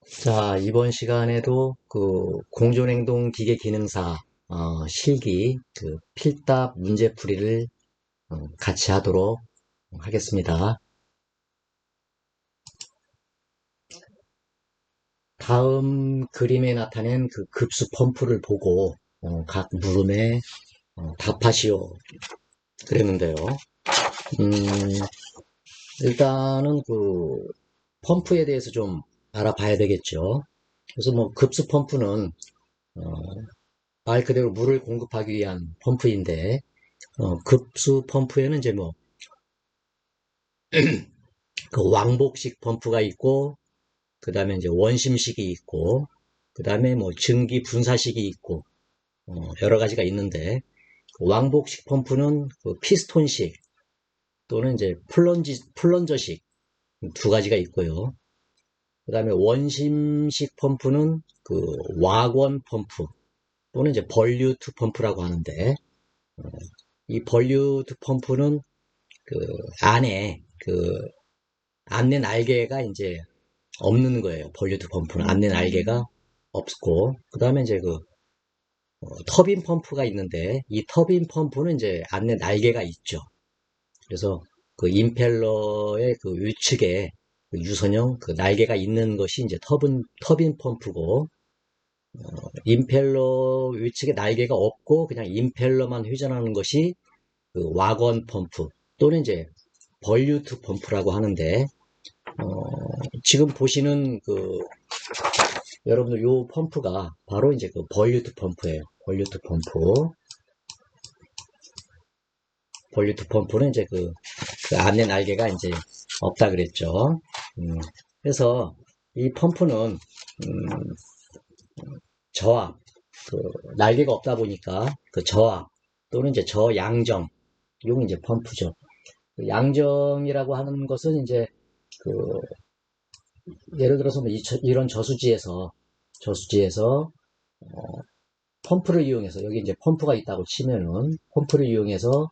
자, 이번 시간에도 공존행동 기계 기능사 실기 필답 문제풀이를 같이 하도록 하겠습니다. 다음 그림에 나타낸 그 급수 펌프를 보고 각 물음에 답하시오 그랬는데요. 음, 일단은 펌프에 대해서 좀 알아봐야 되겠죠. 그래서 뭐 급수 펌프는 어, 말 그대로 물을 공급하기 위한 펌프인데 급수 펌프에는 이제 뭐, 그 왕복식 펌프가 있고, 그 다음에 이제 원심식이 있고, 그 다음에 뭐 증기 분사식이 있고, 여러 가지가 있는데, 그 왕복식 펌프는 그 피스톤식 또는 이제 플런저식 두 가지가 있고요. 그 다음에 원심식 펌프는 그 와권 펌프 또는 이제 벌류트 펌프라고 하는데, 이 벌류트 펌프는 그 안에 안내 날개가 이제 없는 거예요. 볼류트 펌프는 안내 날개가 없고, 그 다음에 이제 터빈 펌프가 있는데, 이 터빈 펌프는 이제 안내 날개가 있죠. 그래서 그 임펠러의 그 위측에 그 유선형 그 날개가 있는 것이 이제 터빈 펌프고, 임펠러 위측에 날개가 없고 그냥 임펠러만 회전하는 것이 그 와건 펌프 또는 이제 벌류트 펌프라고 하는데, 지금 보시는 여러분들 요 펌프가 바로 이제 그 벌류트 펌프예요. 벌류트 펌프. 벌류트 펌프는 이제 그 안에 날개가 이제 없다 그랬죠. 그래서 이 펌프는 저압, 그 날개가 없다 보니까 그 저압 또는 이제 저양정, 요건 이제 펌프죠. 그 양정이라고 하는 것은 이제 그 예를 들어서 뭐 이런 저수지에서 펌프를 이용해서 여기 이제 펌프가 있다고 치면은 펌프를 이용해서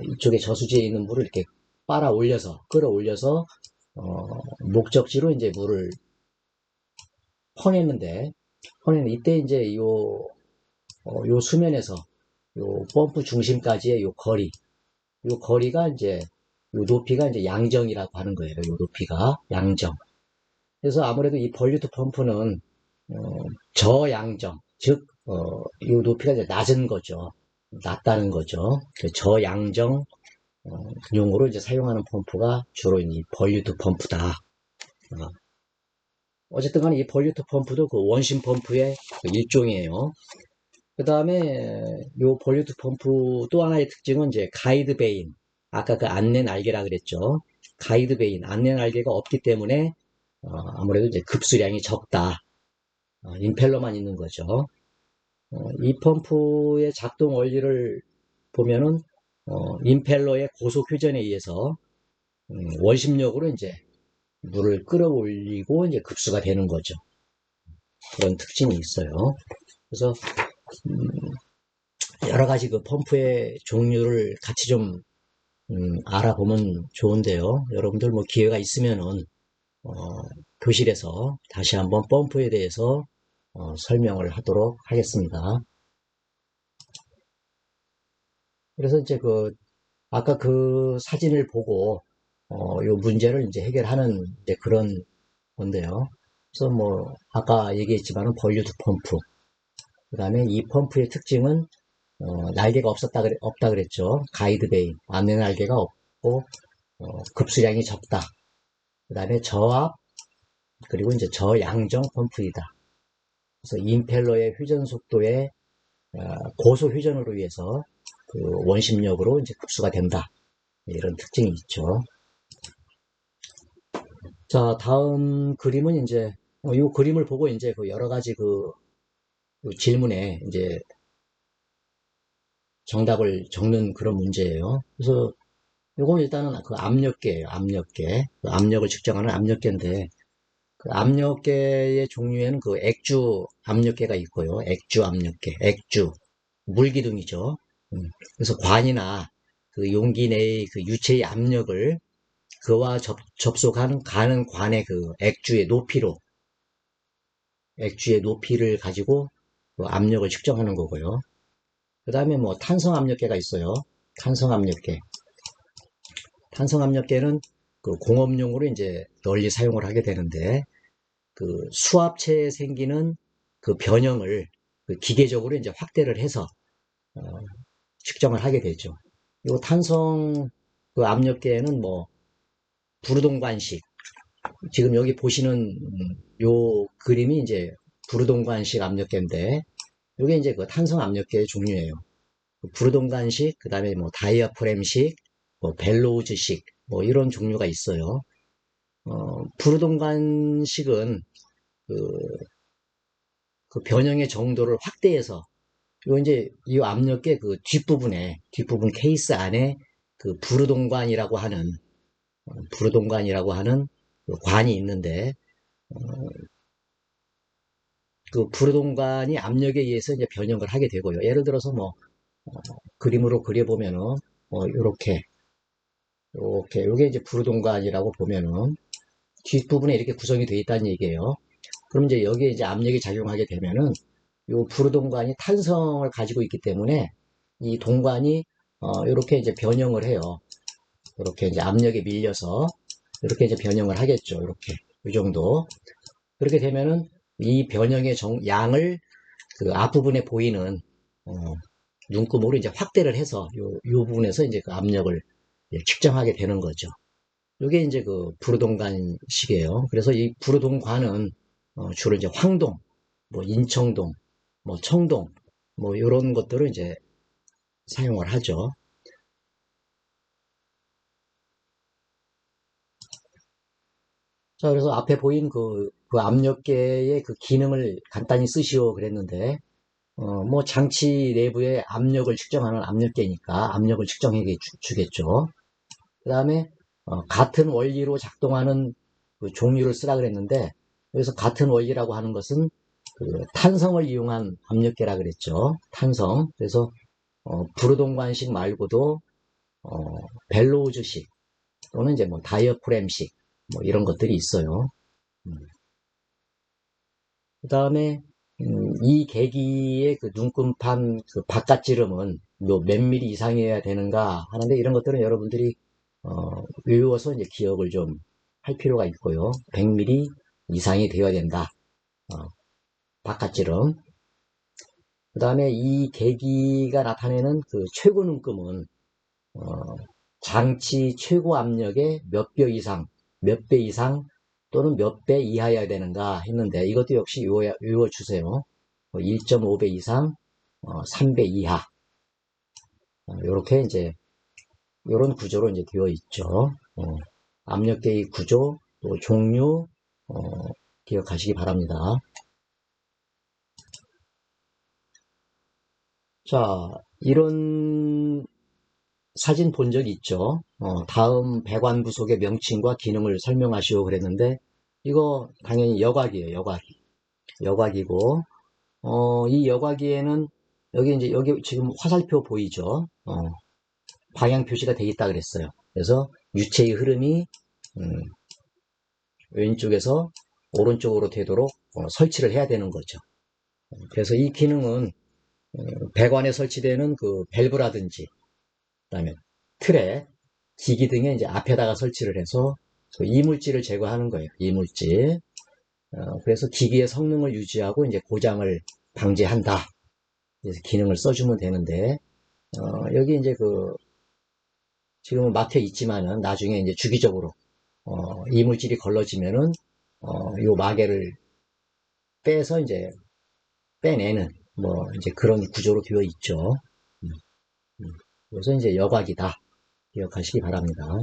이쪽에 저수지에 있는 물을 이렇게 끌어올려서 목적지로 이제 물을 퍼내는데 이때 이제 요 수면에서 요 펌프 중심까지의 요 거리가 이제 요 높이가 이제 양정이라고 하는 거예요. 요 높이가 양정. 그래서 아무래도 이 볼류트 펌프는 어, 저양정, 즉, 이 높이가 이제 낮은 거죠. 낮다는 거죠. 그 저양정 용으로 이제 사용하는 펌프가 주로 이 볼류트 펌프다. 어쨌든 간에 이 볼류트 펌프도 그 원심 펌프의 그 일종이에요. 그 다음에 요 볼류트 펌프 또 하나의 특징은 이제 가이드 베인. 아까 그 안내 날개라 그랬죠. 가이드 베인, 안내 날개가 없기 때문에 아무래도 이제 급수량이 적다. 임펠러만 있는 거죠. 이 펌프의 작동 원리를 보면은 임펠러의 고속 회전에 의해서 원심력으로 이제 물을 끌어올리고 이제 급수가 되는 거죠. 그런 특징이 있어요. 그래서 여러 가지 그 펌프의 종류를 같이 좀 알아보면 좋은데요. 여러분들 뭐 기회가 있으면은 어, 교실에서 다시 한번 펌프에 대해서 설명을 하도록 하겠습니다. 그래서 이제 아까 그 사진을 보고, 요 문제를 이제 해결하는 이제 그런 건데요. 그래서 뭐, 아까 얘기했지만은 볼류트 펌프. 그 다음에 이 펌프의 특징은, 날개가 없다 그랬죠. 가이드 베인. 안내 날개가 없고, 급수량이 적다. 그 다음에 저압, 그리고 이제 저양정 펌프이다. 그래서 임펠러의 회전 속도의 고속 회전으로 위해서 그 원심력으로 이제 급수가 된다. 이런 특징이 있죠. 자, 다음 그림은 이제, 이 그림을 보고 이제 그 여러 가지 그 질문에 이제 정답을 적는 그런 문제예요. 그래서 이건 일단은 그 압력계예요, 압력계. 그 압력을 측정하는 압력계인데, 그 압력계의 종류에는 그 액주 압력계가 있고요. 액주 압력계, 액주. 물기둥이죠. 그래서 관이나 그 용기 내의 그 유체의 압력을 그와 접속하는 가는 관의 그 액주의 높이로 액주의 높이를 가지고 그 압력을 측정하는 거고요. 그 다음에 뭐 탄성압력계가 있어요. 탄성압력계. 탄성압력계는 그 공업용으로 이제 널리 사용을 하게 되는데, 그 수압체에 생기는 그 변형을 그 기계적으로 이제 확대를 해서 어, 측정을 하게 되죠. 이 탄성 그 압력계는 뭐 부르동관식, 지금 여기 보시는 요 그림이 이제 부르동관식 압력계인데, 이게 이제 그 탄성 압력계의 종류예요. 부르동관식, 그 다음에 뭐 다이아프램식, 뭐 벨로우즈식, 뭐 이런 종류가 있어요. 부르동관식은 그, 그 변형의 정도를 확대해서, 요 이제 이 압력계 그 뒷부분 케이스 안에 그 부르동관이라고 하는 그 관이 있는데, 그 부르동관이 압력에 의해서 이제 변형을 하게 되고요. 예를 들어서 뭐 그림으로 그려보면은 이렇게 요게 이제 부르동관이라고 보면은 뒷부분에 이렇게 구성이 되어 있다는 얘기예요. 그럼 이제 여기에 이제 압력이 작용하게 되면은 요 부르동관이 탄성을 가지고 있기 때문에 이 동관이 이렇게 이제 변형을 해요. 이렇게 이제 압력에 밀려서 이렇게 이제 변형을 하겠죠. 이렇게 이 정도. 그렇게 되면은 이 변형의 양을 그 앞부분에 보이는 어, 눈금으로 이제 확대를 해서 요 부분에서 이제 그 압력을 측정하게 되는 거죠. 이게 이제 그 부르동관식이에요. 그래서 이 부르동관은 주로 이제 황동, 뭐 인청동, 뭐 청동, 뭐 이런 것들을 이제 사용을 하죠. 자, 그래서 앞에 보인 그 압력계의 그 기능을 간단히 쓰시오 그랬는데, 뭐 장치 내부의 압력을 측정하는 압력계니까 압력을 측정해 주겠죠. 그 다음에 같은 원리로 작동하는 그 종류를 쓰라 그랬는데, 여기서 같은 원리라고 하는 것은 그 탄성을 이용한 압력계라 그랬죠. 탄성. 그래서 부르동관식 말고도 벨로우즈식 또는 이제 뭐 다이어프램식 뭐 이런 것들이 있어요. 그 다음에 이 계기의 그 눈금판 그 바깥지름은 몇 미리 이상이어야 되는가 하는데, 이런 것들은 여러분들이 외워서 이제 기억을 좀 할 필요가 있고요. 100mm 이상이 되어야 된다. 바깥지름. 그 다음에 이 계기가 나타내는 그 최고 눈금은 장치 최고 압력의 몇 배 이상 또는 몇 배 이하여야 되는가 했는데, 이것도 역시 외워주세요. 1.5배 이상, 3배 이하. 이렇게 이제, 이런 구조로 이제 되어 있죠. 압력계의 구조, 또 종류, 어, 기억하시기 바랍니다. 자, 이런 사진 본 적 있죠? 다음 배관부속의 명칭과 기능을 설명하시오 그랬는데, 이거 당연히 여과기예요, 여과기. 여과기고, 이 여과기에는 여기 지금 화살표 보이죠? 방향 표시가 되어 있다 그랬어요. 그래서 유체의 흐름이 왼쪽에서 오른쪽으로 되도록 설치를 해야 되는 거죠. 그래서 이 기능은 배관에 설치되는 그 밸브라든지, 그다음에 틀에 기기 등에 이제 앞에다가 설치를 해서 그 이물질을 제거하는 거예요. 이물질. 그래서 기기의 성능을 유지하고 이제 고장을 방지한다. 그래서 기능을 써주면 되는데, 여기 이제 지금은 막혀 있지만은 나중에 이제 주기적으로 이물질이 걸러지면은 요 마개를 빼서 이제 빼내는 뭐 이제 그런 구조로 되어 있죠. 음, 그래서 이제 여곽이다. 기억하시기 바랍니다.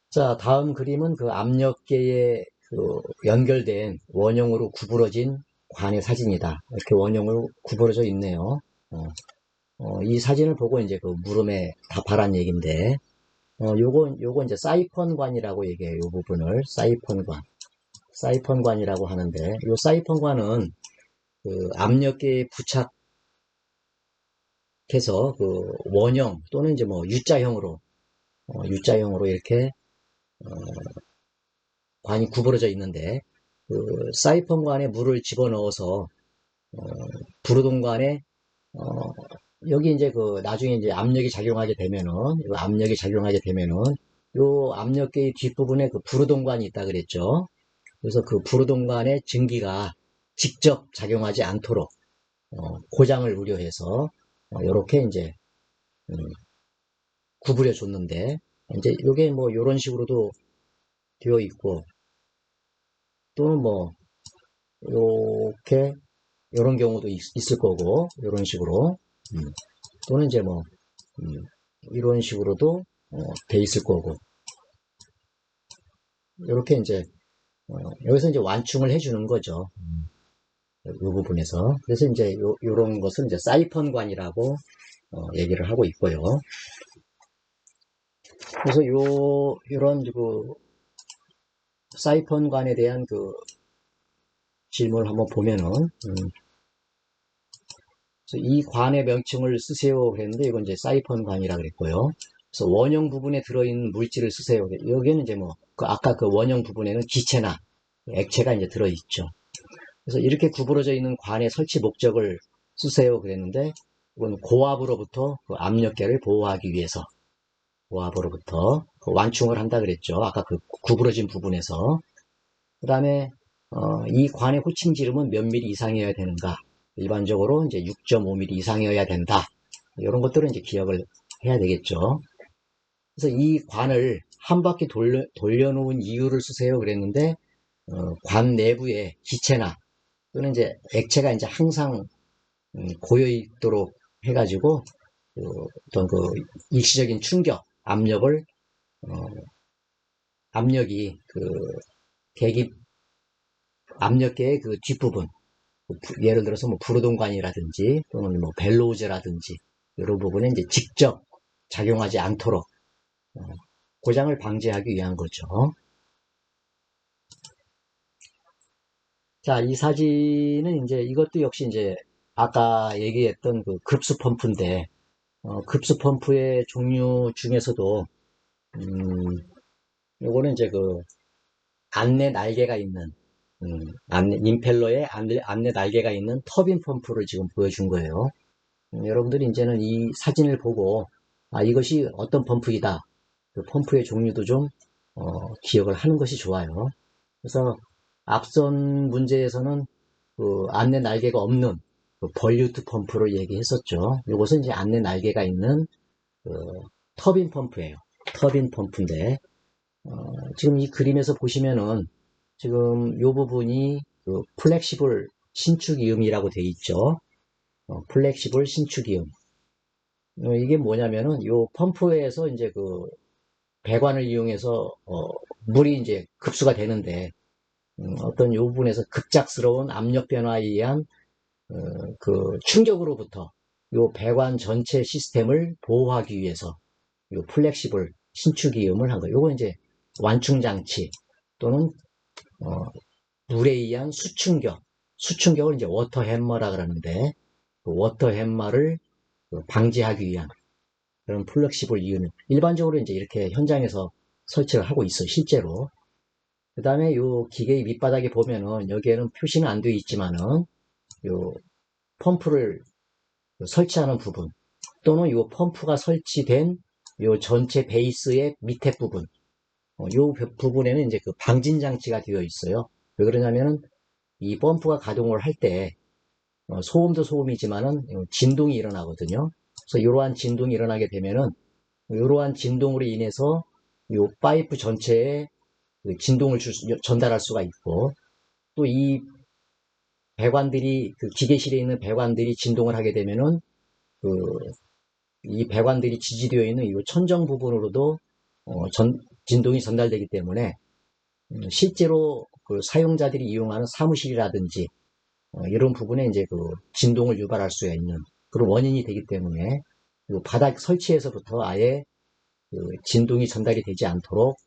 자, 다음 그림은 그 압력계에 그 연결된 원형으로 구부러진 관의 사진이다. 이렇게 원형으로 구부러져 있네요. 이 사진을 보고 이제 그 물음에 답하란 얘기인데, 요건 이제 사이펀관이라고 얘기해요. 요 부분을 사이펀관이라고 하는데, 요 사이펀관은 그 압력계에 부착해서 그 원형 또는 이제 뭐 U자형으로 이렇게 관이 구부러져 있는데, 사이펀관에 물을 집어넣어서 부르동관에 여기 이제 나중에 이제 압력이 작용하게 되면은 요 압력이 작용하게 되면은 요 압력계의 뒷부분에 부르동관이 있다 그랬죠. 그래서 부르동관의 증기가 직접 작용하지 않도록 고장을 우려해서 이렇게 이제 구부려 줬는데 이제 요게 뭐 요런 식으로도 되어 있고 또는 뭐 요렇게 요런 경우도 있을 거고 요런 식으로 또는 이제 뭐 이런 식으로도 돼 있을 거고 이렇게 이제 여기서 이제 완충을 해주는 거죠. 이 부분에서. 그래서 이제 요런 것은 이제 사이펀관이라고 얘기를 하고 있고요. 그래서 요런 사이펀관에 대한 질문을 한번 보면은 이 관의 명칭을 쓰세요 그랬는데 이건 이제 사이펀관이라 그랬고요. 그래서 원형 부분에 들어있는 물질을 쓰세요. 여기는 이제 뭐 아까 원형 부분에는 기체나 액체가 이제 들어있죠. 그래서 이렇게 구부러져 있는 관의 설치 목적을 쓰세요 그랬는데 이건 고압으로부터 압력계를 보호하기 위해서 고압으로부터 완충을 한다 그랬죠. 아까 구부러진 부분에서. 그 다음에 이 관의 호칭 지름은 몇 미리 이상이어야 되는가? 일반적으로 이제 6.5mm 이상이어야 된다. 이런 것들은 이제 기억을 해야 되겠죠. 그래서 이 관을 한 바퀴 돌려놓은 이유를 쓰세요 그랬는데 관 내부에 기체나 또는 이제 액체가 이제 항상 고여 있도록 해가지고 어떤 일시적인 충격, 압력이 계기 압력계의 뒷부분, 예를 들어서 뭐 부르동관이라든지 또는 뭐 벨로우즈라든지 이런 부분에 이제 직접 작용하지 않도록 고장을 방지하기 위한 거죠. 자, 이 사진은 이제 이것도 역시 이제 아까 얘기했던 급수 펌프인데 급수 펌프의 종류 중에서도 요거는 이제 안내 날개가 있는 임펠러에 안내 날개가 있는 터빈 펌프를 지금 보여준 거예요. 여러분들이 이제는 이 사진을 보고 이것이 어떤 펌프이다. 그 펌프의 종류도 좀 기억을 하는 것이 좋아요. 그래서 앞선 문제에서는 안내 날개가 없는 벌류트 펌프를 얘기했었죠. 이것은 이제 안내 날개가 있는 터빈 펌프예요. 터빈 펌프인데 지금 이 그림에서 보시면은 지금 이 부분이 플렉시블 신축이음이라고 되어 있죠. 플렉시블 신축이음. 이게 뭐냐면은 이 펌프에서 이제 배관을 이용해서 물이 이제 급수가 되는데 어떤 이 부분에서 급작스러운 압력 변화에 의한 충격으로부터 이 배관 전체 시스템을 보호하기 위해서 이 플렉시블 신축이음을 한 거예요. 이건 이제 완충장치 또는 물에 의한 수충격을 이제 워터 햄머라 그러는데 워터 햄머를 방지하기 위한 그런 플렉시블 이음을 일반적으로 이제 이렇게 현장에서 설치를 하고 있어요. 실제로. 그 다음에 요 기계의 밑바닥에 보면은 여기에는 표시는 안 되어 있지만은 요 펌프를 설치하는 부분 또는 요 펌프가 설치된 요 전체 베이스의 밑에 부분 요 부분에는 이제 방진 장치가 되어 있어요. 왜 그러냐면은 이 펌프가 가동을 할 때 소음도 소음이지만은 진동이 일어나거든요. 그래서 이러한 진동이 일어나게 되면은 이러한 진동으로 인해서 이 파이프 전체에 진동을 전달할 수가 있고 또 이 배관들이 기계실에 있는 배관들이 진동을 하게 되면은 이 배관들이 지지되어 있는 이 천정 부분으로도 진동이 전달되기 때문에 실제로 사용자들이 이용하는 사무실이라든지 이런 부분에 이제 진동을 유발할 수 있는 그런 원인이 되기 때문에 바닥 설치에서부터 아예 진동이 전달이 되지 않도록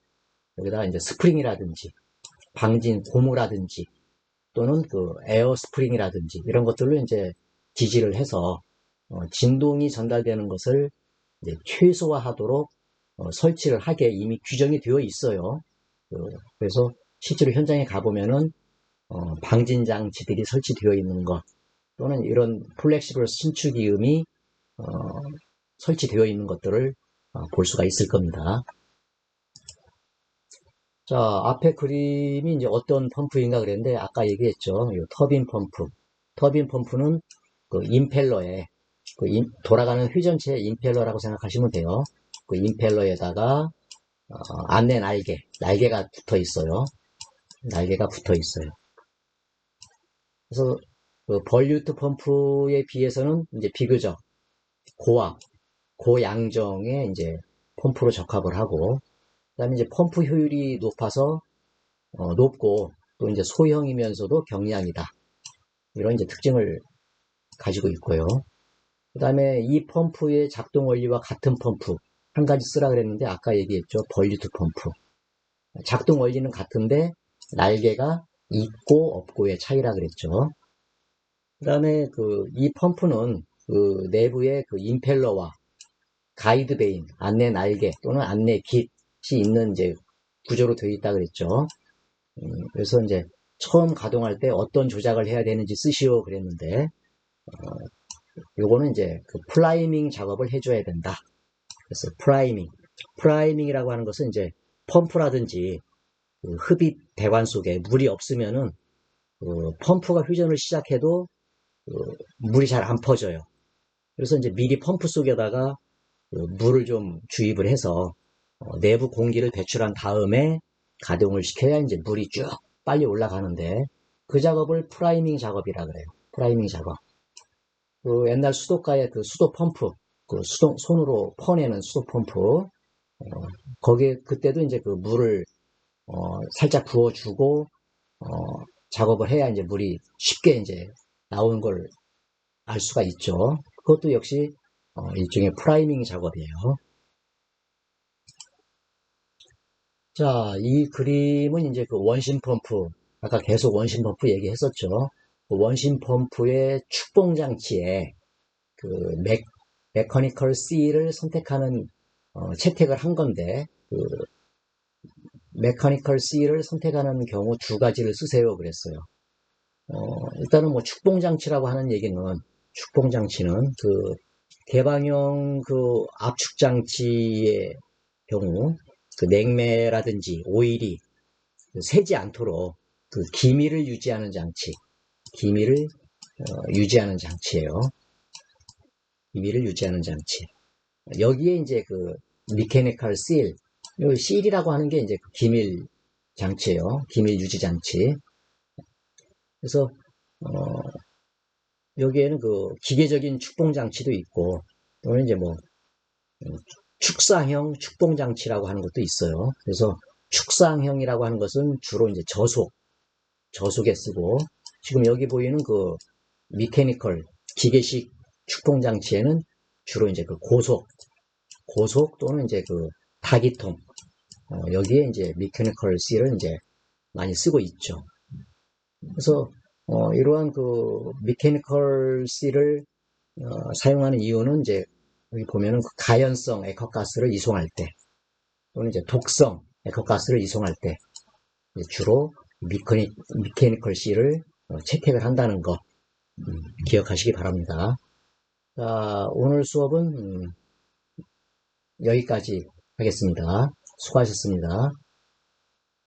여기다가 이제 스프링이라든지 방진 고무라든지 또는 에어 스프링이라든지 이런 것들로 이제 지지를 해서 진동이 전달되는 것을 이제 최소화하도록 설치를 하게 이미 규정이 되어 있어요. 그래서 실제로 현장에 가보면은 방진 장치들이 설치되어 있는 것 또는 이런 플렉시블 신축이음이 설치되어 있는 것들을 볼 수가 있을 겁니다. 자, 앞에 그림이 이제 어떤 펌프인가 그랬는데 아까 얘기했죠. 이 터빈 펌프. 터빈 펌프는 그 임펠러에 돌아가는 회전체의 임펠러라고 생각하시면 돼요. 그 임펠러에다가 안내 날개가 붙어 있어요. 날개가 붙어 있어요. 그래서 그 벌류트 펌프에 비해서는 이제 비교적 고양정의 이제 펌프로 적합을 하고, 그다음에 이제 펌프 효율이 높고 또 이제 소형이면서도 경량이다. 이런 이제 특징을 가지고 있고요. 그다음에 이 펌프의 작동 원리와 같은 펌프 한 가지 쓰라 그랬는데 아까 얘기했죠. 벌류트 펌프. 작동 원리는 같은데 날개가 있고 없고의 차이라 그랬죠. 그다음에 이 펌프는 그 내부에 그 임펠러와 가이드 베인, 안내 날개 또는 안내 깃이 있는 이제 구조로 되어 있다 그랬죠. 그래서 이제 처음 가동할 때 어떤 조작을 해야 되는지 쓰시오 그랬는데, 요거는 이제 그 프라이밍 작업을 해줘야 된다. 그래서 프라이밍이라고 하는 것은 이제 펌프라든지 그 흡입 배관 속에 물이 없으면은 그 펌프가 회전을 시작해도 그 물이 잘 안 퍼져요. 그래서 이제 미리 펌프 속에다가 그 물을 좀 주입을 해서 내부 공기를 배출한 다음에 가동을 시켜야 이제 물이 쭉 빨리 올라가는데 그 작업을 프라이밍 작업이라 그래요. 프라이밍 작업. 그 옛날 수도가의 그 수도 펌프, 그 손으로 퍼내는 수도 펌프, 거기에 그때도 이제 그 물을 살짝 부어주고 작업을 해야 이제 물이 쉽게 이제 나오는 걸 알 수가 있죠. 그것도 역시 일종의 프라이밍 작업이에요. 자, 이 그림은 이제 그 원심 펌프, 아까 계속 원심 펌프 얘기했었죠. 그 원심 펌프의 축봉 장치에 그 메커니컬 C를 선택하는 채택을 한 건데, 그 메커니컬 C를 선택하는 경우 두 가지를 쓰세요 그랬어요. 일단은 뭐 축봉 장치라고 하는 얘기는, 축봉 장치는 그 개방형 그 압축 장치의 경우 그 냉매라든지 오일이 새지 않도록 그 기밀을 유지하는 장치, 기밀을 유지하는 장치예요. 기밀을 유지하는 장치. 여기에 이제 그 미케니컬 실, 요 실이라고 하는 게 이제 그 기밀 장치예요. 기밀 유지 장치. 그래서 여기에는 그 기계적인 축봉 장치도 있고 또는 이제 뭐 축상형 축봉 장치라고 하는 것도 있어요. 그래서 축상형이라고 하는 것은 주로 이제 저속에 쓰고, 지금 여기 보이는 그 미케니컬 기계식 축봉 장치에는 주로 이제 그 고속 또는 이제 그 다기통, 여기에 이제 미케니컬 C를 이제 많이 쓰고 있죠. 그래서 이러한 그 미케니컬 C를 사용하는 이유는 이제 여기 보면은 그 가연성 액화가스를 이송할 때 또는 이제 독성 액화가스를 이송할 때 주로 미케니컬 C를 채택을 한다는 거 기억하시기 바랍니다. 자, 오늘 수업은 여기까지 하겠습니다. 수고하셨습니다.